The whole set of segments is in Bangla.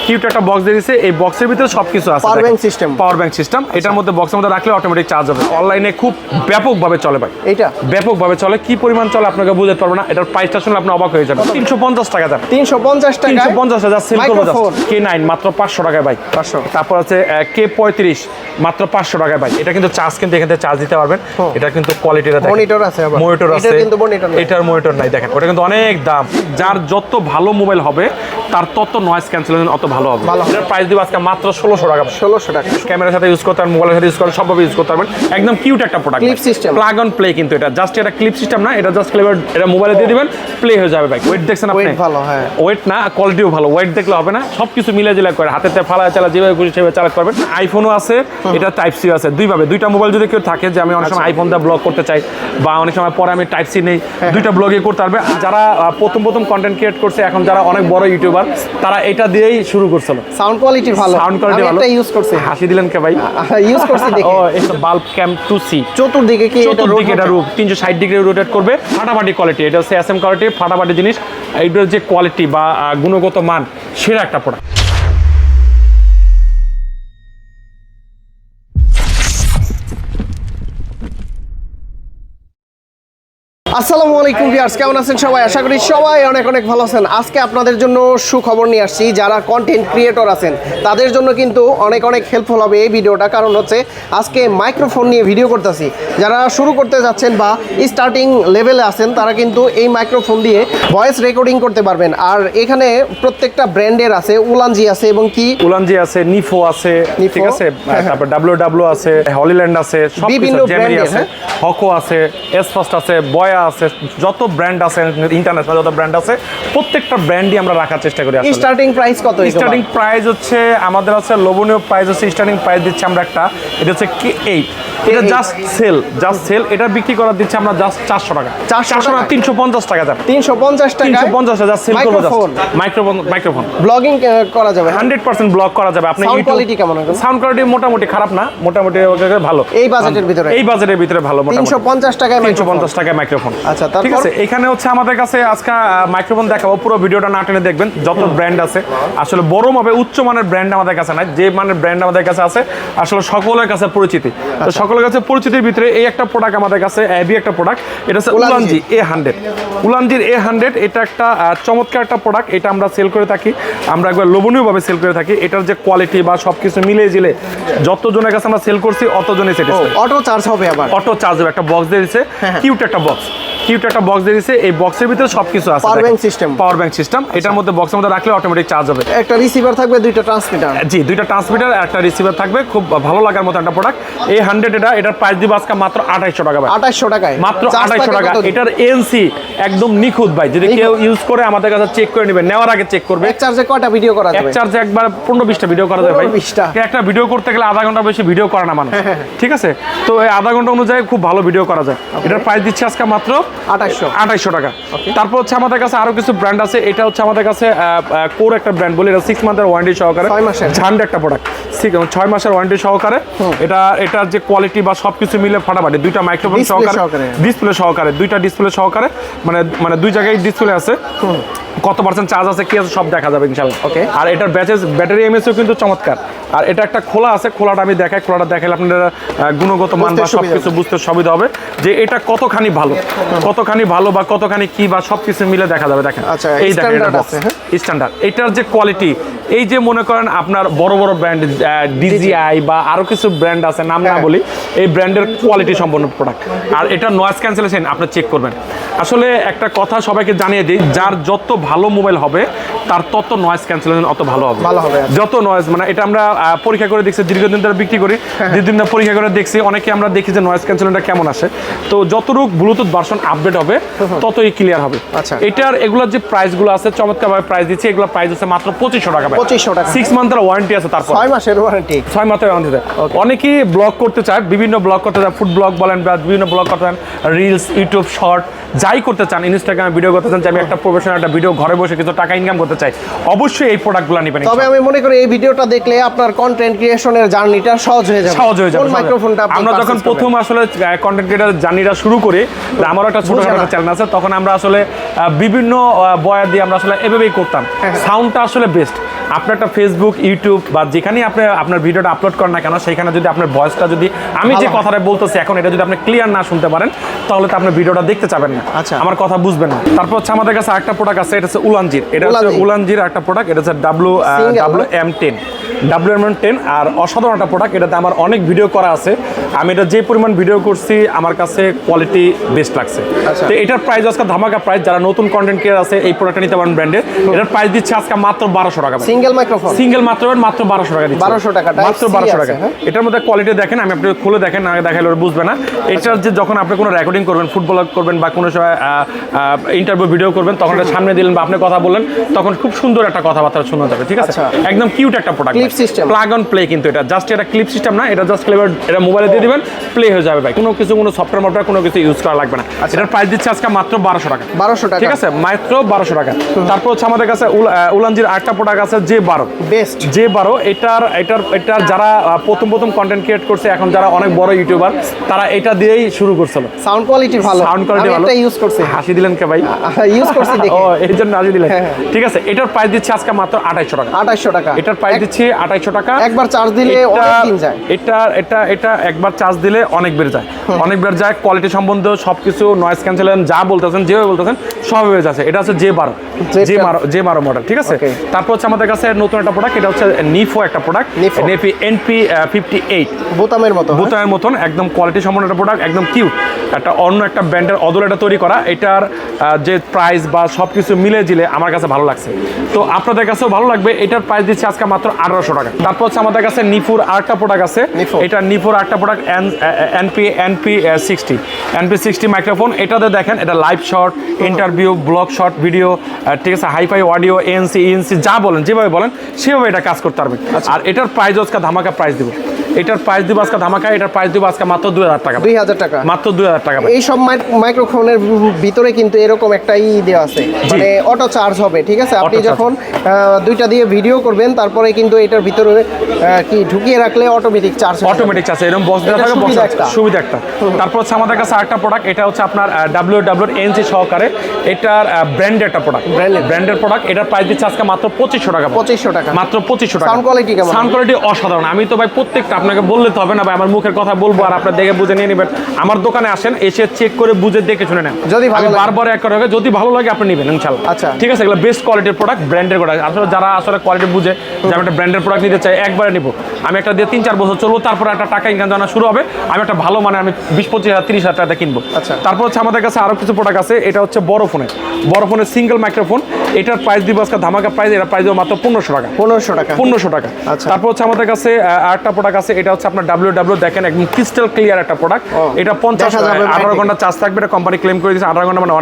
কিউট একটা বক্স দিয়ে দিয়েছে। এই বক্সের ভিতরে সবকিছু আছে, power bank system. Power bank system. এটার মধ্যে বক্সের মধ্যে রাখলে অটোমেটিক চার্জ হবে। অনলাইনে খুব ব্যাপকভাবে চলে ভাই, এটা ব্যাপকভাবে চলে। কি পরিমাণ চলে আপনাকে বুঝতে পারবো না, এটার প্রাইসটা শুনলে আপনি অবাক হয়ে যাবেন। 350 টাকা দাম, 350 টাকা, 350 হাজার সেল করবো। K9 মাত্র 500 টাকায় ভাই, 500। তারপর আছে K35 মাত্র 500 টাকায় ভাই। এটা কিন্তু চার্জ, কিন্তু এখান থেকে চার্জ দিতে পারবেন। এটা কিন্তু কোয়ালিটিটা দেখেন, মনিটর আছে, আবার মনিটর আছে, কিন্তু মনিটর নাই, এটার মনিটর নাই। দেখেন ওটা কিন্তু অনেক দাম। যার যত ভালো মোবাইল হবে তার তত নয়েজ ক্যান্সেলেশন অত ভালো হবে। এটার প্রাইস দিব আজকে মাত্র 1600 টাকা। 1600 টাকা। ক্যামেরার সাথে ইউজ করতে পারবেন, মোবাইলের সাথে ইউজ করতে, সবভাবে ইউজ করতে পারবেন। একদম কিউট একটা product, clip system, plug on play. কিন্তু এটা জাস্ট এটা ক্লিপ সিস্টেম না, এটা জাস্ট ক্লিপ, এটা মোবাইলে দিয়ে দিবেন, প্লে হয়ে যাবে ভাই। ওয়েট দেখছেন আপনি? ওয়েট ভালো, হ্যাঁ। ওয়েট না, কোয়ালিটিও ভালো। ওয়েট দেখলে হবে না, সবকিছু মিলে জিলা করে হাতেতে ফালা চালা যেভাবে খুশি সেভাবে চালাতে পারবেন। আইফোনও আছে, এটা টাইপ সি আছে। দুইভাবে, দুইটা মোবাইল যদি কেউ থাকে যে আমি অনেক সময় আইফোন দিয়ে ব্লগ করতে চাই, বা অনেক সময় পরে আমি টাইপ সি নেই, দুইটা ব্লগে করতে পারবে। যারা প্রথম কন্টেন্ট ক্রিয়েট করছে, এখন যারা অনেক বড় ইউটিউবার, তারা এটা দিয়েই শুরু করছিল। সাউন্ড কোয়ালিটি ভালো, সাউন্ড কোয়ালিটি ভালো। এটা ইউজ করছি। হাসি দিলেন কে ভাই? ইউজ করছি দেখে। ও এটা বাল্ব ক্যাম 2C, চতুর্দিকে কি এটা চতুর্দিকে এটা রূপ 360 ডিগ্রি রোটেট করবে। ফাটাফাটি কোয়ালিটি, এটা হচ্ছে এসএম কোয়ালিটি, ফাটাফাটি জিনিস। এইটার যে কোয়ালিটি বা গুণগত মান, সেরা একটা প্রোডাক্ট। আসসালামু আলাইকুম ভিউয়ার্স, কেমন আছেন সবাই? আশা করি সবাই অনেক অনেক ভালো আছেন। আজকে আপনাদের জন্য সুখবর নিয়ে আসছি। যারা কন্টেন্ট ক্রিয়েটর আছেন তাদের জন্য কিন্তু অনেক অনেক হেল্পফুল হবে এই ভিডিওটা। কারণ হচ্ছে আজকে মাইক্রোফোন নিয়ে ভিডিও করতেছি। যারা শুরু করতে যাচ্ছেন বা স্টার্টিং লেভেলে আছেন, তারা কিন্তু এই মাইক্রোফোন দিয়ে ভয়েস রেকর্ডিং করতে পারবেন। আর এখানে প্রত্যেকটা ব্র্যান্ডের আছে, উলানজি আছে এবং কি উলানজি আছে, নিফো আছে, ঠিক আছে, তারপর WW আছে, হলিল্যান্ড আছে, সব বিভিন্ন জেমিনি ব্র্যান্ডের, আছে, হকো আছে, এস ফার্স্ট আছে, বয়া আছে, যত ব্র্যান্ড আছে ইন্টারন্যাশনাল যত ব্র্যান্ড আছে, প্রত্যেকটা ব্র্যান্ডই আমরা রাখার চেষ্টা করি। স্টার্টিং প্রাইস কত? স্টার্টিং প্রাইস হচ্ছে আমাদের আছে, লোভনীয় প্রাইস হচ্ছে, স্টার্টিং প্রাইস দিচ্ছি আমরা একটা, এটা হচ্ছে K8। এটা জাস্ট সেল, এটা বিক্রি করার দিচ্ছি আমরা জাস্ট 400 টাকা। 400 টাকা, 350 টাকা দাম। 350 টাকা, 350 হাজার সেল করব। মাইক্রোফোন ব্লগিং করা যাবে, 100% ব্লগ করা যাবে। আপনি সাউন্ড কোয়ালিটি কেমন হবে? সাউন্ড কোয়ালিটি মোটামুটি খারাপ না, মোটামুটি ভালো। এই বাজেটের ভিতরে, এই বাজেটের ভিতরে ভালো। 350 টাকায় 350 টাকায় মাইক্রোফোন। আচ্ছা, ঠিক আছে। এখানে হচ্ছে আমাদের কাছে আজকে মাইক্রোফোন দেখাবো, পুরো ভিডিওটা না টেনে দেখবেন। যত ব্র্যান্ড আছে, আসলে বড় মাপে উচ্চ মানের ব্র্যান্ড আমাদের কাছে নাই, যে মানের ব্র্যান্ড আমাদের কাছে আছে আসলে সকলের কাছে পরিচিতি। তো সকলের কাছে পরিচিতির ভিতরে এই একটা প্রোডাক্ট আমাদের কাছে, এবি একটা প্রোডাক্ট, এটা হচ্ছে উলানজি A100। উলানজির A100 এটা একটা চমৎকার একটা প্রোডাক্ট। এটা আমরা সেল করে থাকি, আমরা একবার লোভনীয়ভাবে সেল করে থাকি। এটার যে কোয়ালিটি বা সবকিছু মিলে জিলে যতজনের কাছে আমরা সেল করছি অতজনই স্যাটিসফাইড। অটো চার্জ হবে, আবার অটো চার্জ হবে। একটা বক্স দিয়ে দিয়েছে, কিউট একটা বক্স, দিয়ে দিয়েছে। এই বক্সের ভিতরে সবকিছু আছে, পাওয়ার ব্যাংক সিস্টেম। এটার মধ্যে বক্সের মধ্যে রাখলে অটোমেটিক চার্জ হবে। একটা রিসিভার থাকবে, দুইটা ট্রান্সমিটার। জি, দুইটা ট্রান্সমিটার, একটা রিসিভার থাকবে। খুব ভালো লাগার মতো একটা প্রোডাক্ট। A100 এটার প্রাইস দিব আজকে মাত্র 2800 টাকা ভাই। 2800 টাকায়, মাত্র 2800 টাকা। এটার ANC একদম নিখুঁত ভাই। যদি কেউ ইউজ করে আমাদের কাছে চেক করে নেবেন, নেওয়ার আগে চেক করবে। এক চার্জে কয়টা ভিডিও করা যাবে? এক চার্জে একবার 15-20টা ভিডিও করা যাবে ভাই। 15-20টা একটা ভিডিও করতে গেলে আধা ঘন্টা বেশি ভিডিও করে না মানুষ, ঠিক আছে? তো এই আধা ঘন্টা অনুযায়ী খুব ভালো ভিডিও করা যায়। এটার প্রাইস দিচ্ছি আজকে মাত্র 2800 টাকা। তারপর হচ্ছে আমাদের কাছে আরো কিছু ব্র্যান্ড আছে। এটা হচ্ছে আমাদের কাছে কোর একটা ব্র্যান্ড বলে, এটা 6 মান্থের ওয়ারেন্টি সহকারে, 6 মাসের ঝান্ড একটা প্রোডাক্ট, 6 মাসের ওয়ারেন্টি সহকারে। এটার যে কোয়ালিটি বা সবকিছু মিলে ফাটাফাটি। দুইটা মাইক্রোফোন সহকারে, ডিসপ্লে সহকারে, দুইটা ডিসপ্লে সহকারে, মানে দুই জায়গায় ডিসপ্লে আছে। কত পার্সেন্ট চার্জ আছে, কি আছে, সব দেখা যাবে ইনশাআল্লাহ। ওকে। আর এটার ব্যাটারি এমএসও কিন্তু চমৎকার। আর এটা একটা খোলা আছে, খোলাটা আমি দেখাই। খোলাটা দেখালে আপনারা গুণগত মান বা সবকিছু বুঝতে সুবিধা হবে যে এটা কতখানি ভালো বা কতখানি কি বা সবকিছু মিলে দেখা যাবে। দেখেন, এই দেখেন এটা বক্স স্ট্যান্ডার্ড। এটার যে কোয়ালিটি, এই যে মনে করেন আপনার বড় বড় ব্র্যান্ড DJI বা আরো কিছু ব্র্যান্ড আছে, নাম না বলি, এই ব্র্যান্ডের কোয়ালিটি সম্পন্ন প্রোডাক্ট। আর এটা নয়েজ ক্যান্সেলেশন আপনি চেক করবেন। আসলে একটা কথা সবাইকে জানিয়ে দিই, যার যত ভালো মোবাইল হবে তার তত নয়েজ ক্যান্সেলেশন অত ভালো হবে। যত নয়েজ, মানে এটা আমরা পরীক্ষা করে দেখছি, দীর্ঘদিন ধরে বিক্রি করি, দীর্ঘদিন ধরে পরীক্ষা করে দেখছি, অনেকে আমরা দেখি যে নয়েজ ক্যান্সেলেশনটা কেমন আসে। তো যতটুকু ব্লুটুথ ভার্সন আপডেট হবে ততই ক্লিয়ার হবে। এটার এগুলোর যে প্রাইসগুলো আছে চমৎকারভাবে প্রাইস দিচ্ছি। এগুলো প্রাইস হচ্ছে মাত্র 2500 টাকা। 2500 টাকা, 6 মান্থের ওয়ারেন্টি আছে, তারপর 6 মাসের ওয়ারেন্টি, 6 মাসের ওয়ারেন্টি। অনেকেই ব্লগ করতে চায়, বিভিন্ন ব্লগ করতে চায়, ফুড ব্লগ বলেন বা বিভিন্ন ব্লগ করতে চান, রিলস, ইউটিউব শর্ট, যাই করতে চান, ইনস্টাগ্রামে ভিডিও করতে চান, যে আমি একটা প্রফেশনাল একটা ভিডিও ঘরে বসে কিছু টাকা ইনকাম করতে চাই, অবশ্যই এই প্রোডাক্টগুলো নেবেন। তবে আমি মনে করি এই ভিডিওটা দেখলে আপনার কন্টেন্ট ক্রিয়েশনের জার্নিটা সহজ হয়ে যাবে। কোন মাইক্রোফোনটা আমরা যখন প্রথম আসলে কন্টেন্ট ক্রিয়েটর জার্নিটা শুরু করি, আমারও একটা ছোটখাটো চ্যানেল আছে, তখন আমরা আসলে বিভিন্ন বয়া দিয়ে আমরা আসলে এভাবেই করতাম। সাউন্ডটা আসলে বেস্ট। আপনি একটা ফেসবুক, ইউটিউব বা যেখানেই আপনি আপনার ভিডিওটা আপলোড করেন না কেন, সেখানে যদি আপনার ভয়েসটা যদি আমি যে কথাটা বলতেছি এখন এটা যদি আপনি ক্লিয়ার না শুনতে পারেন, তাহলে তো আপনার ভিডিওটা দেখতে চাবেন না, আচ্ছা। আমার কথা বুঝবেন না। তারপর হচ্ছে আমাদের কাছে আরেকটা প্রোডাক্ট আছে, এটা হচ্ছে উলানজির। এটা হচ্ছে উলানজির। উলানজির একটা প্রোডাক্ট, এটা হচ্ছে WM10 WM10 আর অসাধারণ একটা প্রোডাক্ট। এটাতে আমার অনেক ভিডিও করা আছে, আমি এটা যে পরিমাণ ভিডিও করছি আমার কাছে কোয়ালিটি বেস্ট লাগছে। তো এটার প্রাইস আজকে ধামাকা প্রাইস, যারা নতুন কন্টেন্ট ক্রিয়েটর আছে এই প্রোডাক্টটা নিতে পারেন ব্র্যান্ডের। এটার প্রাইস দিচ্ছে আজকে মাত্র 1200 টাকা। সিঙ্গেল মাইক্রোফোন, সিঙ্গেল মাত্র 1200 টাকা দিচ্ছে। 1200 টাকা, মাত্র 1200 টাকা। এটার মধ্যে কোয়ালিটি দেখেন, আমি আপনি খুলে দেখেন, না দেখাইলে ওরা বুঝবে না। এটার যে যখন আপনি কোনো রেকর্ডিং করবেন, ফুটবল করবেন বা কোনো সময় ইন্টারভিউ ভিডিও করবেন, তখন এটা সামনে দিলেন বা আপনি কথা বললেন, তখন খুব সুন্দর একটা কথাবার্তা শোনা যাবে, ঠিক আছে? একদম কিউট একটা product, clip system, plug on play. কিন্তু এটা জাস্ট এটা ক্লিপ সিস্টেম না, এটা জাস্ট এটা মোবাইলে দিয়ে দিবেন, প্লে হয়ে যাবে ভাই। কোনো সফটওয়্যার মফটওয়্যার কোনো কিছু ইউজ করা লাগবে না। এটার প্রাইস দিচ্ছে আজকে মাত্র 1200 টাকা। 1200 টাকা, ঠিক আছে, মাত্র 1200 টাকা। তারপর হচ্ছে আমাদের কাছে উলানজির আরেকটা প্রোডাক্ট আছে, J12 বেস্ট। J12 এটার যারা প্রথম কন্টেন্ট ক্রিয়েট করছে, এখন যারা অনেক বড় ইউটিউবার, তারা এটা দিয়েই শুরু করছিল। সাউন্ড কোয়ালিটি ভালো, সাউন্ড কোয়ালিটি ভালো। এটা ইউজ করছি। হাসি দিলেন কে ভাই? ইউজ করছি দেখে। ও এই জন্য হাসি দিলেন। ঠিক আছে, এটার প্রাইস দিচ্ছে আজকে মাত্র 2800 টাকা। 2800 টাকা। এটার প্রাইস দিচ্ছে 2800 টাকা। একবার চার্জ দিলে অনেক দিন যায়। এটা একবার চার্জ দিলে অনেক বেড়ে যায়, অনেক বেড়ে যায়। কোয়ালিটি সম্বন্ধে সবকিছু, নয়েজ ক্যান্সেলেশন যা বলতেছেন, যেভাবে বলতেছেন সব হয়ে যাচ্ছে। এটা হচ্ছে J12 মডেল, ঠিক আছে? তারপর হচ্ছে আমাদের কাছে নতুন একটা প্রোডাক্ট, এটা হচ্ছে নিফো একটা প্রোডাক্ট, NP58 বোতামের মতন একদম কোয়ালিটি সম্পন্ন একটা প্রোডাক্ট, একদম কিউট একটা অন্য একটা ব্র্যান্ডের অদল এটা তৈরি করা। এটার যে প্রাইস বা সব কিছু মিলে জিলে আমার কাছে ভালো লাগছে, তো আপনাদের কাছেও ভালো লাগবে। এটার প্রাইস দিচ্ছে আজকে মাত্র 1800 টাকা। তারপর হচ্ছে আমাদের কাছে নিফোর আরেকটা প্রোডাক্ট আছে, এটা নিফোর আরেকটা প্রোডাক্ট NP60 মাইক্রোফোন। এটাতে দেখেন, এটা live shot, interview, blog shot, video, ঠিক আছে, হাইফাই অডিও, এএনসি যা বলেন, যেভাবে বলেন সেভাবে এটা কাজ করতে পারবে। আর এটার প্রাইস আজকে ধামাকা প্রাইস দিব। এটার প্রাইস দিব আজকে ধামাকা, এটার প্রাইস দিব আজকে মাত্র 2000 টাকা। 2000 টাকা, মাত্র 2000 টাকা। এই সব মাইক্রোফোনের ভিতরে কিন্তু এরকম একটা দেওয়া আছে, মানে অটো চার্জ হবে, ঠিক আছে? আপনি যখন দুইটা দিয়ে ভিডিও করবেন, তারপরে কিন্তু এটার ভিতরে কি ঢুকিয়ে রাখলে অটোমেটিক চার্জ এরকম সুবিধা একটা। তারপর হচ্ছে আমাদের কাছে আরেকটা প্রোডাক্ট, এটা হচ্ছে আপনার WWNC সহকারে, এটার ব্র্যান্ডের একটা প্রোডাক্ট, ব্র্যান্ডের প্রোডাক্ট। এটার প্রাইস দিচ্ছে আজকে মাত্র 2500 টাকা। 2500 টাকা, মাত্র 2500 টাকা। সাউন্ড কোয়ালিটি কেমন? সাউন্ড কোয়ালিটি অসাধারণ। আমি তো ভাই প্রত্যেকটা আপনাকে বললে তো হবে না ভাই, আমার মুখের কথা বলবো আর আপনারা দেখে বুঝে নিয়ে নেবেন। আমার দোকানে আসেন, এসে চেক করে বুঝে দেখে শুনে নেন। যদি ভালো লাগে, বারবার এক করে যদি ভালো লাগে আপনি নেবেন ইনশাআল্লাহ। আচ্ছা, ঠিক আছে, এগুলো বেস্ট কোয়ালিটির প্রোডাক্ট, ব্র্যান্ডের প্রোডাক্ট। আসলে যারা আসলে কোয়ালিটি বুঝে যে আমি একটা ব্র্যান্ডের প্রোডাক্ট নিতে চাই, একবারে নিব। আমি একটা দিয়ে 3-4 বছর চলবো, তারপর একটা টাকা ইনকাম জানা শুরু হবে। আমি একটা ভালো মানে আমি 20-25 30 হাজার টাকা কিনবো। আচ্ছা, তারপর হচ্ছে আমাদের কাছে আরো কিছু প্রোডাক্ট আছে, এটা হচ্ছে বড় ফোনের সিঙ্গেল মাইক্রোফোন। এটার প্রাইস দিব আজকে ধামাকা প্রাইস, এটার প্রাইস দিব মাত্র 1500 টাকা। 1500 টাকা। আচ্ছা, তারপর হচ্ছে আমাদের কাছে আরেকটা প্রোডাক্ট আছে, এটা হচ্ছে আপনার WW, দেখেন একদম ক্রিস্টাল ক্লিয়ার একটা প্রোডাক্ট। এটা 18 ঘন্টা চার্জ থাকবে, এটা কোম্পানি ক্লেম করে দিয়েছে 18 ঘন্টা, মানে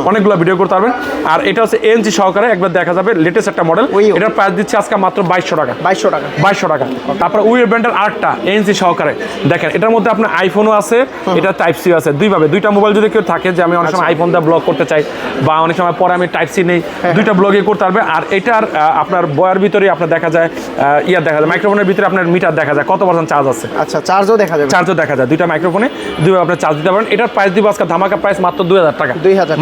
অনেকগুলো ভিডিও করতে পারবেন। আর এটা হচ্ছে ANC সহকারে, একবার দেখা যাবে, লেটেস্ট একটা মডেল। এটার প্রাইস দিচ্ছে আজকে মাত্র 2200 টাকা। 2200 টাকা। তারপর উইল ব্র্যান্ডের আরেকটা ANC সহকারে, দেখেন এটার মধ্যে আপনার আইফোনও আছে, এটা টাইপ সি আছে, দুইটা মোবাইল যদি কেউ থাকে, যে আমি অনেক সময় আইফোন দিয়ে ব্লগ করতে চাই বা অনেক সময় পরে আমি টাইপ সি নেই, দুইটা ব্লগে করতে পারবে। আর এটার আপনার বয়ার ভিতরে আপনার দেখা যায় মাইক্রোফোনের ভিতরে আপনার মিটার দেখা যায় কত % চার্জ আছে। আচ্ছা, চার্জও দেখা যায়, দুইটা মাইক্রোফোনে দুইভাবে আপনি চার্জ দিতে পারেন। এটার প্রাইস দিব আজকে ধামাকা প্রাইস মাত্র 2000 টাকা।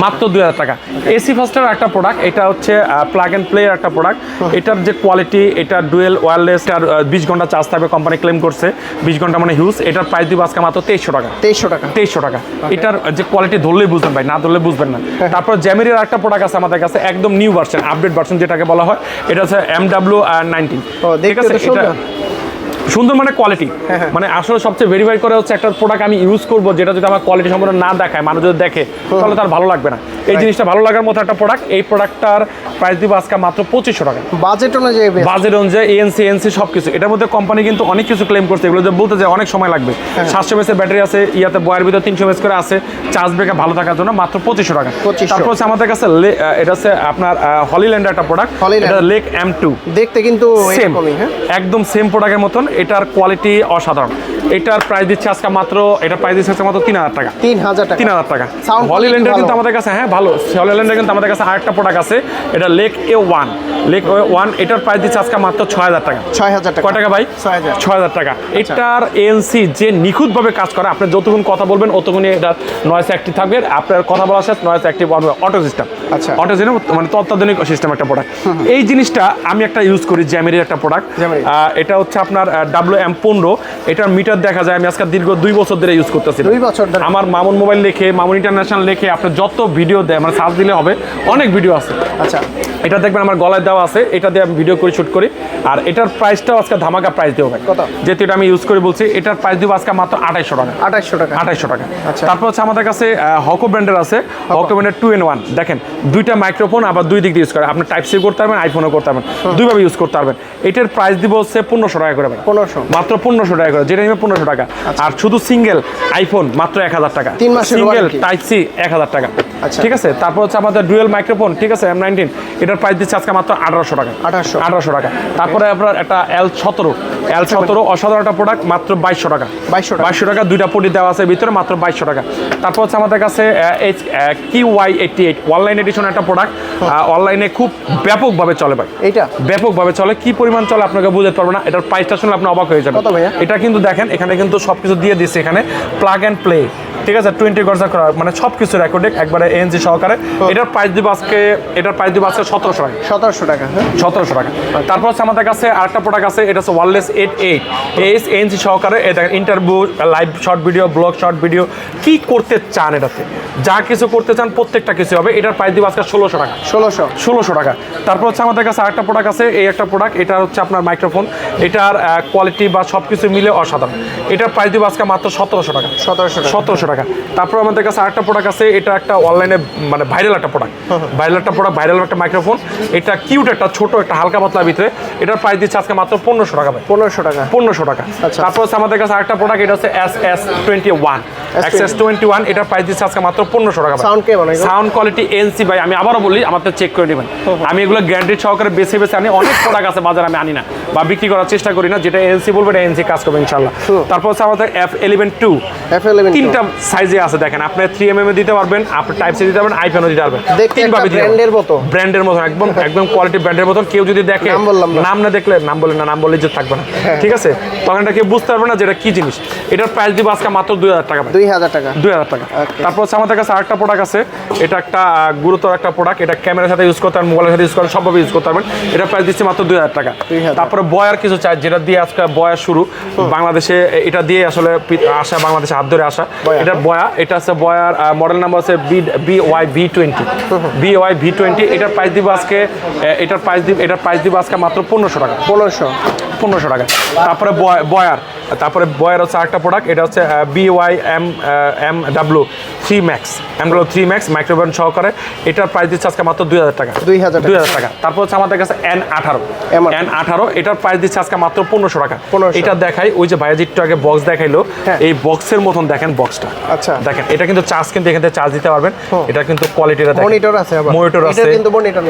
মাত্র 2000 টাকা। এসি ফাস্টের একটা প্রোডাক্ট, এটা হচ্ছে প্লাগ এন্ড প্লে একটা প্রোডাক্ট। এটার যে কোয়ালিটি, এটা ডুয়েল ওয়্যারলেস, আর 20 ঘন্টা চার্জ থাকবে, কোম্পানি ক্লেম করছে 20 ঘন্টা মানে হিউজ। এটার প্রাইস দিব আজকে মাত্র 2300 টাকা। 2300 টাকা। এটার যে কোয়ালিটি ধরলেই বুঝবেন ভাই, না ধরলে বুঝবেন না। তারপর জ্যামিরের একটা প্রোডাক্ট আছে আমাদের কাছে, একদম নিউ ভার্সন, আপডেট ভার্সন যেটাকে বলা হয়, এটা হচ্ছে MW19। ঠিক আছে, এটা সুন্দর মানে কোয়ালিটি, মানে আসলে সবচেয়ে ভেরিফাই করে হচ্ছে একটা প্রোডাক্ট আমি ইউজ করবো, যেটা যদি আমার কোয়ালিটি সম্পূর্ণ না দেখায়, মানুষ যদি দেখে তাহলে তার ভালো লাগবে না। এই জিনিসটা ভালো লাগার মতো একটা প্রোডাক্ট। এই প্রোডাক্টটার প্রাইস দিব আজকে মাত্র 2500 টাকা। বাজেট অনুযায়ী ANC সবকিছু। এটার মধ্যে কোম্পানি কিন্তু অনেক কিছু ক্লেম করছে, এগুলো যে বলতে যায় অনেক সময় লাগবে। 700 mAh ব্যাটারি আছে, ইয়াতে বয়ের ভিতরে 300 mAh করে আছে, চার্জ ব্রেকআপ ভালো থাকার জন্য মাত্র 2500 টাকা। তারপর হচ্ছে আমাদের কাছে এটা হচ্ছে আপনার হলিল্যান্ডের একটা প্রোডাক্ট, এটা লেক M2, দেখতে কিন্তু একদম সেম প্রোডাক্টের মতন। এটার কোয়ালিটি অসাধারণ। এটার প্রাইস দিচ্ছে আজকে মাত্র 3000 টাকা 3000 টাকা। Sound হলিল্যান্ডের quality কিন্তু ভালো। আমাদের কাছে ভালো হলিল্যান্ডের কিন্তু আমাদের কাছে আরেকটা প্রোডাক্ট আছে, এটা লেক A1 এটার প্রাইস দিচ্ছে আজকে মাত্র 6000 টাকা। 6000 টাকা। কয় টাকা ভাই? 6000 6000 টাকা। এটার এএনসি যে নিখুঁতভাবে কাজ করে, আপনি যতক্ষণ কথা বলবেন অতক্ষণই এটা নয়েজ অ্যাক্টিভ থাকবে, আপনার কথা বলা শেষ নয়েজ অ্যাক্টিভ অটো সিস্টেম। আচ্ছা। অটো সিস্টেম মানে তত্ত্বাধুনিক সিস্টেম একটা প্রোডাক্ট। এই জিনিসটা আমি একটা ইউজ করি, জ্যামেরির একটা প্রোডাক্ট। জ্যামেরি। এটা হচ্ছে আপনার WM15। এটার মিটার দেখা যায়, আমি আজকে দীর্ঘ 2 বছর ধরে ইউজ করতেছি। 2 বছর ধরে। আমার মামুন মোবাইল লিখে, মামুন ইন্টারন্যাশনাল লিখে আপনি যত ভিডিও দেয় মানে সার্চ দিলে হবে, অনেক ভিডিও আছে। আচ্ছা। এটা দেখবেন আমার গলায় দেওয়া আছে, এটা দিয়ে আমি ভিডিও করে শুট করি। আর এটার প্রাইসটাও আজকে ধামাকা প্রাইস দেবো ভাই। কত? যেহেতু এটা আমি ইউজ করে বলছি, এটার প্রাইস দেবো আজকে মাত্র 2800 টাকা। 2800 টাকা। 2800 টাকা। আচ্ছা। তারপর হচ্ছে আমাদের কাছে হকো ব্র্যান্ডের আছে, হকো ব্র্যান্ডের 2-in-1 দেখেন, দুইটা মাইক্রোফোন আবার দুই দিক দিয়ে ইউজ করে, আপনি টাইপ সি করতে পারবেন, আইফোনও করতে পারবেন, দুইভাবে ইউজ করতে পারবেন। এটার প্রাইস দিব হচ্ছে 1500 টাকা করে ভাই। 1500 মাত্র 1500 টাকা করে, যেটা নিবে 1500 টাকা। আর শুধু সিঙ্গেল আইফোন মাত্র 1000 টাকা। 3 মাসের সিঙ্গেল warranty। টাইপ সি 1000 টাকা। আচ্ছা। ঠিক আছে। তারপর হচ্ছে আমাদের ডুয়েল মাইক্রোফোন, ঠিক আছে, M19, এটার প্রাইস দিচ্ছে আজকে মাত্র 1800 টাকা। 1800 টাকা। তারপরে আপনার একটা L17 অসাধারণ একটা প্রোডাক্ট, মাত্র 2200 টাকা। 2200 টাকা, দুইটা পটি দেওয়া আছে ভিতরে, মাত্র 2200 টাকা। তারপর হচ্ছে আমাদের কাছে QY88 অনলাইন এডিশন একটা প্রোডাক্ট, অনলাইনে খুব ব্যাপকভাবে চলে ভাই। এইটা ব্যাপকভাবে চলে, কি পরিমাণ চলে আপনাকে বুঝতে পারবো না, এটার প্রাইসটা শুনলে আপনি অবাক হয়ে যাবেন। কত ভাইয়া? এটা কিন্তু দেখেন, এখানে কিন্তু সবকিছু দিয়ে দিচ্ছে, এখানে প্লাগ অ্যান্ড প্লে, ঠিক আছে, 20 গজ করা, মানে সব কিছু রেকর্ডিং একবারে এএনজি সহকারে। এটার প্রাইস দিব আজকে 1700 টাকা। 1700 টাকা। হ্যাঁ। 1700 টাকা। তারপর হচ্ছে আমাদের কাছে আরেকটা প্রোডাক্ট আছে, এটা হচ্ছে ওয়ারলেস 88 এএনজি সহকারে। এটা interview, live short video, blog short video, কি করতে চান এটাতে, যা কিছু করতে চান প্রত্যেকটা কিছু হবে। এটার প্রাইস দিব আজকে 1600 টাকা। 1600 টাকা। তারপর হচ্ছে আমাদের কাছে আরেকটা প্রোডাক্ট আছে, এই একটা প্রোডাক্ট, এটা হচ্ছে আপনার মাইক্রোফোন, এটার কোয়ালিটি বা সব কিছু মিলে অসাধারণ। এটার প্রাইস দিব আজকে মাত্র 1700 টাকা। 1700 টাকা। তারপর আমাদের কাছে আরেকটা প্রোডাক্ট আছে, এটা একটা অনলাইনে মানে ভাইরাল একটা প্রোডাক্ট, ভাইরাল একটা মাইক্রোফোন। এটা কিউট একটা ছোট একটা হালকা পাতলার ভিতরে, এটার প্রাইস দিচ্ছে আজকে মাত্র 1500 টাকা ভাই। 1500 টাকা। 1500 টাকা। আচ্ছা। তারপর হচ্ছে আমাদের কাছে আরেকটা প্রোডাক্ট, এটা হচ্ছে SS21 এটার প্রাইস দিচ্ছে আজকে মাত্র 1500 টাকা। সাউন্ড কেমন? সাউন্ড কোয়ালিটি এনসি ভাই, আমি আবারও বলি, আমাদের চেক করে নেবেন। আমি এগুলো গ্যারান্টি সহকারে বেছে আনি, অনেক প্রোডাক্ট আছে বাজারে আমি আনি না বা বিক্রি করার চেষ্টা করি না, যেটা এনসি বলবো এটা এনসি কাজ করবে ইনশাআল্লাহ। তারপর হচ্ছে আমাদের F11 তিনটা সাইজে আছে, দেখেন আপনি 3mm দিতে পারবেন, আপনি টাইপ সি দিতে পারবেন, আইফোনও দিতে পারবেন, তিনভাবে দিতে পারবেন। ব্র্যান্ডের মতো একদম কোয়ালিটি ব্র্যান্ডের মতো। কেউ যদি দেখে নাম না দেখলে, নাম বললে ইজ্জত থাকবে না, ঠিক আছে, তখন এটা কেউ বুঝতে পারবে না যে এটা কি জিনিস। এটার প্রাইস দিব আজকে মাত্র 2000 টাকা। 2000 টাকা। তারপর হচ্ছে আমাদের কাছে আরেকটা প্রোডাক্ট আছে, এটা একটা গুরুতর একটা প্রোডাক্ট, এটা ক্যামেরার সাথে ইউজ করতে পারবেন, মোবাইলের সাথে ইউজ করেন, সবভাবে ইউজ করতে পারবেন। এটা প্রাইস দিচ্ছে মাত্র 2000 টাকা। তারপরে বয়ার কিছু চাই, যেটা দিয়ে আজকে বয়া শুরু বাংলাদেশে, এটা দিয়ে আসলে আসা, বাংলাদেশে হাত ধরে আসা। এটা বয়া, এটা আছে বয়ার মডেল নাম্বার আছে BY V20। এটার প্রাইস দিব আজকে, এটার প্রাইস দিব আজকে মাত্র 1500 টাকা। 1500 টাকা। তারপরে বয়ার হচ্ছে আরেকটা প্রোডাক্ট, এটা হচ্ছে MW 3 Max মাইক্রোফোন সহকারে। এটার প্রাইস দিচ্ছে আজকে মাত্র 2000 টাকা। 2000 টাকা। তারপর হচ্ছে আমাদের কাছে N18 এটার প্রাইস দিচ্ছে আজকে মাত্র 1500 টাকা। এটা দেখাই, ওই যে ভাইয়া একটু আগে বক্স দেখাইলো, এই বক্সের মতন দেখেন বক্সটা। আচ্ছা দেখেন, এটা কিন্তু চার্জ, কিন্তু এখান থেকে চার্জ দিতে পারবেন। এটা কিন্তু কোয়ালিটিটা দেখেন, মনিটর আছে,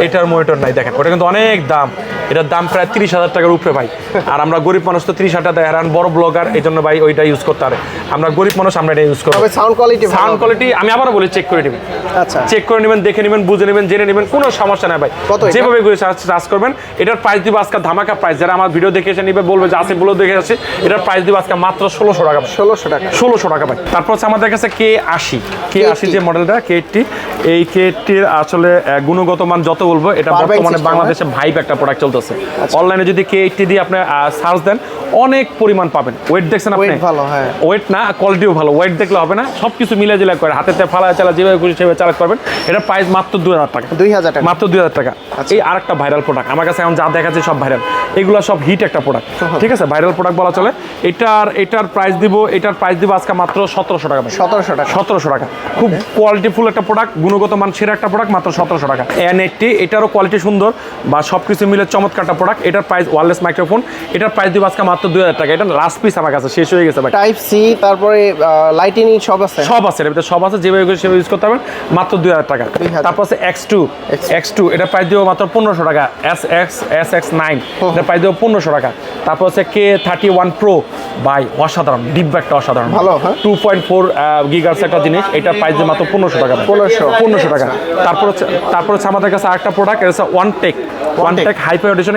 এটার মনিটর নাই, দেখেন ওটা কিন্তু অনেক দাম। এটার দাম প্রায় 30,000 টাকার উপরে ভাই। আর আমরা গরিব মানুষ তো 30,000 টাকা দেয়, আর বড় ব্লগার, এই জন্য ভাই ওইটা ইউজ করতে পারে। আমরা গরিব মানুষ, আমরা এটা ইউজ করবো। সাউন্ড কোয়ালিটি আমি আবারও বলি, চেক করে নেবেন। আচ্ছা, চেক করে নেবেন, দেখে নেবেন, বুঝে নেবেন, জেনে নেবেন, কোনো সমস্যা নাই ভাই। যেভাবে চার্জ করবেন। এটার প্রাইস দিব আজকে ধামাকা প্রাইস, যারা আমার ভিডিও দেখে এসে নিবে বলবে যে আসে বলে দেখে আসে, এটার প্রাইস দিব আজকে মাত্র 1600 টাকা। 1600 টাকা ভাই। তারপর হচ্ছে আমাদের কাছে K80 যে মডেলটা, K80, এই K80 আসলে গুণগত মান যত বলবো, এটা বর্তমানে বাংলাদেশে ভাইব একটা প্রোডাক্ট চলতেছে। অনলাইনে যদি K80 দিয়ে আপনি সার্চ দেন, অনেক পরিমাণ পাবেন। ওয়েট দেখছেন আপনি? ওয়েট না, কোয়ালিটিও ভালো। ওয়েট দেখলে হবে না, সবকিছু মিলে জিলা করে হাতেতে ফালা চালা যেভাবে খুশি সেভাবে চালাতে পারবেন। এটা প্রাইস মাত্র 2000 টাকা। মাত্র 2000 টাকা। এই আরেকটা ভাইরাল প্রোডাক্ট আমার কাছে এখন যা দেখাচ্ছে সব ভাইরাল, এগুলো সব হিট একটা প্রোডাক্ট, ঠিক আছে, ভাইরাল প্রোডাক্ট বলা চলে। এটার প্রাইস দিব আজকে মাত্র 1700 টাকা। 1700 টাকা। খুব কোয়ালিটিফুল একটা প্রোডাক্ট, গুণগত মান সেরা একটা প্রোডাক্ট, মাত্র 1700 টাকা। N80, এটারও কোয়ালিটি সুন্দর বা সবকিছু মিলে চমৎকার একটা প্রোডাক্ট। এটার প্রাইস ওয়্যারলেস মাইক্রোফোন, এটার প্রাইস দিব আজকে মাত্র 2000 টাকা। এটা লাস্ট পিস আমার কাছে, শেষ হয়ে গেছে ভাই। টাইপ সি, তারপরে লাইটিং সব আছে, এর ভিতরে সব আছে, যেভাবে সেভাবে ইউজ করতে পারবেন, মাত্র 2000 টাকা। তারপর আছে X2, এটা প্রাইস দিব মাত্র 1500 টাকা। SX9, এটা প্রাইস দিব 1500 টাকা। তারপর আছে K31 Pro, ভাই অসাধারণ, ডিব্বা একটা অসাধারণ ভালো, হ্যাঁ। 2.4 গিগার্স একটা জিনিস, এটা প্রাইস মাত্র 1500 টাকা। 1500 টাকা। তারপর হচ্ছে আমাদের কাছে আরেকটা প্রোডাক্ট, এটা হচ্ছে ওয়ান টেক হাইপার এডিশন।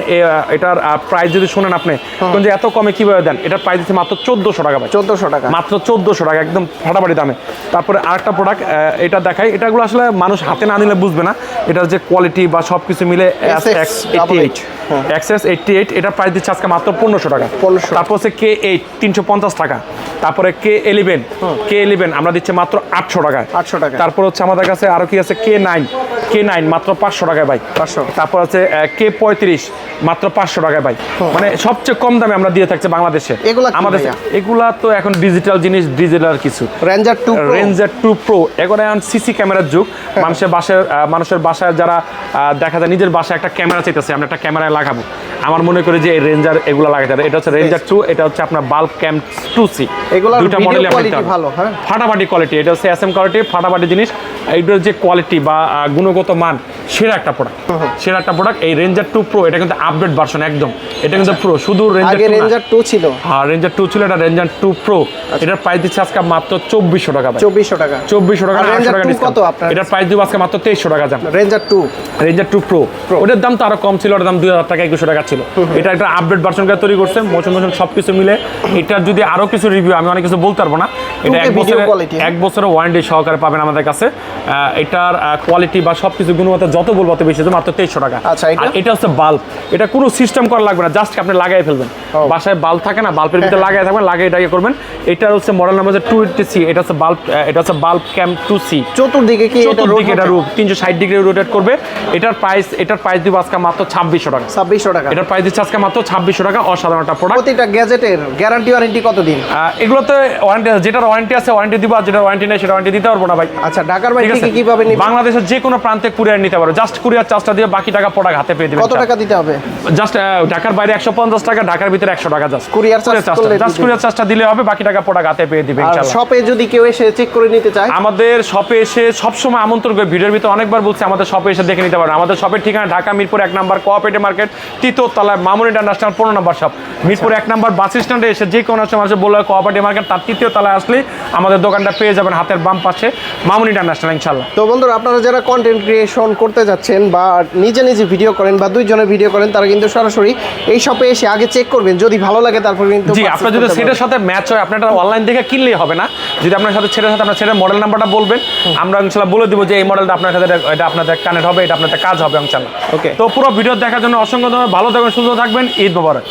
এটার প্রাইস যদি শুনেন আপনি কোন যে এত কমে কিভাবে দেন, এটার প্রাইস দিচ্ছে মাত্র 1400 টাকা ভাই। 1400 টাকা, মাত্র 1400 টাকা, একদম ফাটাফাটি দামে। তারপরে আরেকটা প্রোডাক্ট এটা দেখাই, এটাগুলো আসলে মানুষ হাতে না নিলে বুঝবে না এটার যে কোয়ালিটি বা সব কিছু মিলে। SX88 XS88, এটা প্রাইস দিচ্ছে আজকে মাত্র 1500 টাকা। 1500। তারপর হচ্ছে K8 350 টাকা। তারপরে K11 আমরা দিচ্ছি মাত্র 800 টাকায়। 800 টাকা। তারপর হচ্ছে আমাদের কাছে আরো কি আছে, K9 মাত্র 500 টাকায় ভাই। 500। তারপর আছে K35 মাত্র 500 টাকায় ভাই। মানে সবচেয়ে কম দামে আমরা দিয়ে থাকছি বাংলাদেশে। এগুলা কি আমাদের ভাইয়া? এগুলা তো এখন ডিজিটাল জিনিস, ডিজিটাল কিছু। Ranger 2 Pro। রেঞ্জার 2 প্রো এখন সিসি ক্যামেরার যুগ। মানুষের বাসায় যারা দেখা যায় নিজের বাসায় একটা ক্যামেরা চাইতেছে, আমরা একটা ক্যামেরায় লাগাবো, আমার মনে করি যে এই রেঞ্জার এগুলো লাগাতে হবে। এটা হচ্ছে রেঞ্জার 2, এটা হচ্ছে আপনার বাল্ব ক্যাম 2C। এগুলোর দুইটা video মডেল quality ভালো, হ্যাঁ। ফাটাফাটি কোয়ালিটি, এটা হচ্ছে এসএম কোয়ালিটি, ফাটাফাটি জিনিস। এইটার যে কোয়ালিটি বা গুণগত মান, সেরা একটা প্রোডাক্ট। এই রেঞ্জার 2 প্রো এটা কিন্তু আপডেট ভার্সন একদম, এটা কিন্তু প্রো, শুধু আগে রেঞ্জার 2 ছিল। হ্যাঁ, রেঞ্জার 2 ছিল, এটা রেঞ্জার 2 প্রো। এটার প্রাইস দিচ্ছে আজকে মাত্র 2400 টাকা ভাই। 2400 টাকা। 2400 টাকা, আর 800 Ranger টাকা 2 ডিসকাউন্ট। কত আপনার? এটার প্রাইস দিব আজকে মাত্র 2300 টাকা জান। রেঞ্জার 2 প্রো, ওটার দাম তো আরো কম ছিল, ওটার দাম 2000 টাকা 2100 টাকা ছিল। এটা একটা আপডেট ভার্সন তৈরি করছে, মোশন সবকিছু মিলে। এটার যদি আরো কিছু রিভিউ, আমি অনেক কিছু বলতে পারবো না। এটা এক বছরের ওয়ারেন্টি সহকারে পাবেন আমাদের কাছে। এটার কোয়ালিটি বা সবকিছু গুণগত যত বলবো অত বেশি, মাত্র 2300 টাকা। আচ্ছা, আর এটা হচ্ছে বাল্ব, এটা কোনো সিস্টেম করা লাগবে না, জাস্ট আপনি লাগাই ফেলবেন। বাসায় বাল্ব থাকে না, বাল্বের ভিতরে লাগাই থাকবেন, লাগিয়ে এটা করবেন। এটার হচ্ছে মডেল নাম্বার হচ্ছে 280C। এটা হচ্ছে বাল্ব ক্যাম 2C। চতুর্দিকে এটা রূপ 360 ডিগ্রি রোটেট করবে। এটার প্রাইস দিব আজকে মাত্র 2600 টাকা। 2600 টাকা। এটার প্রাইস দিচ্ছে আজকে মাত্র 2600 টাকা। অসাধারণ একটা প্রোডাক্ট। প্রতিটা গ্যাজেটের গ্যারান্টি ওয়ারেন্টি কতদিন? এগুলোতে ওয়ারেন্টি, যেটার ওয়ারেন্টি আছে ওয়ারেন্টি দিব, আর যেটা ওয়ারেন্টি নেই সেটা ওয়ারেন্টি দিতে পারবো না ভাই। আচ্ছা, ঢাকার বাইরে ঠিক আছে? থেকে কিভাবে নিবে? বাংলাদেশের যে কোনো প্রান্তে কুরিয়ার নিতে পারো, জাস্ট কুরিয়ার চার্জটা দিয়ে বাকি টাকা প্রোডাক্ট হাতে পেয়ে দিবেন। কত টাকা দিতে হবে? জাস্ট ঢাকার বাইরে 150 টাকা, ঢাকার ভিতরে 100 টাকা জাস্ট কুরিয়ার চার্জ করলে জাস্ট কুরিয়ার চার্জটা দিলে হবে, বাকি টাকা প্রোডাক্ট হাতে পেয়ে দিবেন আর ইনশাআল্লাহ। শপে যদি কেউ এসে চেক করে নিতে চায়, আমাদের শপে এসে সবসময় আমন্ত্রণ করে, ভিডিওর ভিতরে অনেকবার বলছি আমাদের শপে এসে দেখে নিতে পারেন। আমাদের শপের ঠিকানা ঢাকা মিরপুর 1 নম্বর কোঅপারেটিভ মার্কেট, 3য় তলায় মামুন ইন্টারন্যাশনাল 15 নম্বর শপ। মিরপুর 1 নম্বর বাস স্ট্যান্ডে এসে যে কোনো সময় বললে কোঅপারেটিভ মার্কেট, তার 3য় তলায় আসলে আমাদের দোকানটা পেয়ে যাবেন, হাতের বাম পাশে মামুন ইন্টারন্যাশনাল ইনশাআল্লাহ। তো বন্ধুরা, আপনারা যারা কন্টেন্ট ক্রিয়েশন করতে যাচ্ছেন বা নিজে ভিডিও করেন বা দুইজনের ভিডিও করেন, তারা কিন্তু সরাসরি এই শপে এসে আগে চেক করবেন, যদি ভালো লাগে তারপর কিন্তু জি, আপনার যদি সেটার সাথে ম্যাচ হয়, আপনারা অনলাইন দেখে কিনলেই হবে না। যদি আপনার সাথে ছেলের সাথে আপনার ছেলের মডেল নাম্বারটা বলবেন, আমরা ইনশাআল্লাহ বলে দিব যে এই মডেলটা আপনার সাথে, এটা আপনাদের কানেক্ট হবে, এটা আপনাদের কাজ হবে ইনশাআল্লাহ। ওকে। তো পুরো ভিডিও দেখার জন্য অসংখ্য ধন্যবাদ। ভালো থাকবেন, সুস্থ থাকবেন। ঈদ মোবারক।